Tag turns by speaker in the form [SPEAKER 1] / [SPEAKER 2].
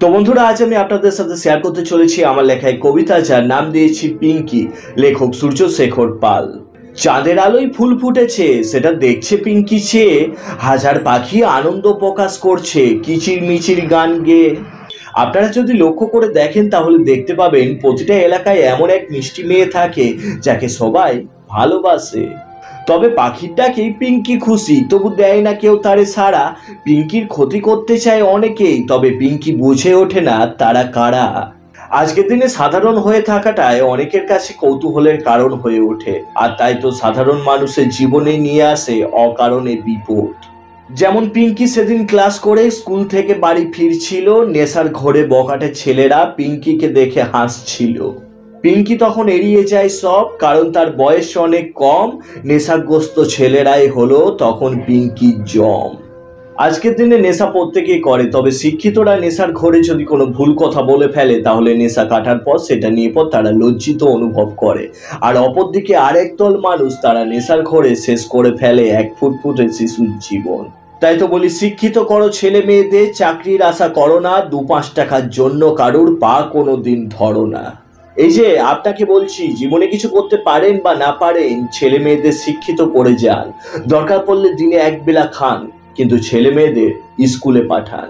[SPEAKER 1] তো বন্ধুরা, আজ আমি আপনাদের সাথে শেয়ার করতে চলেছি আমার লেখা এক কবিতা, যার নাম দিয়েছি পিঙ্কি। লেখক সূর্য শেখর পাল। চাঁদের আলোয় ফুল ফুটেছে, সেটা দেখছে পিঙ্কি চেয়ে। হাজার পাখি আনন্দ প্রকাশ করছে কিচির মিচির গান গেয়ে। আপনারা যদি লক্ষ্য করে দেখেন তাহলে দেখতে পাবেন প্রতিটা এলাকায় এমন এক মিষ্টি মেয়ে থাকে যাকে সবাই ভালোবাসে। তবে পাখির ডাকেই পিঙ্কি খুশি, তবু দেয় না কেউ তারে সাড়া। পিঙ্কির ক্ষতি করতে চায় অনেকেই, তবে পিঙ্কি বুঝে ওঠে না তারা কারা। আজকের দিনে সাধারণ হয়ে থাকাটায় অনেকের কাছে কৌতূহলের কারণ হয়ে ওঠে, আর তাই তো সাধারণ মানুষের জীবনে নিয়ে আসে অকারণে বিপদ। যেমন পিঙ্কি সেদিন ক্লাস করে স্কুল থেকে বাড়ি ফিরছিল, নেশার ঘোরে বখাটে ছেলেরা পিঙ্কিকে দেখে হাসছিল। পিঙ্কি তখন এড়িয়ে যায় সব, কারণ তার বয়স অনেক কম। নেশাগ্রস্ত ছেলেরাই হলো তখন পিঙ্কির জম। আজকের দিনে নেশা প্রত্যেকেই করে, তবে শিক্ষিতরা নেশার ঘোরে যদি কোনো ভুল কথা বলে ফেলে তাহলে নেশা কাটার পর সেটা নিয়ে তারা লজ্জিত অনুভব করে। আর অপরদিকে আরেক দল মানুষ, তারা নেশার ঘোরে শেষ করে ফেলে এক ফুটফুটে শিশুর জীবন। তাই তো বলি, শিক্ষিত করো ছেলে মেয়েদের, চাকরির আশা করো না। 2-5 টাকার জন্য কারুর পা কোনোদিন ধরো না। এই যে আপনাকে বলছি, জীবনে কিছু করতে পারেন বা না পারেন, ছেলে মেয়েদের শিক্ষিত করে যান। দরকার পড়লে দিনে 1 বেলা খান, কিন্তু ছেলে মেয়েদের স্কুলে পাঠান।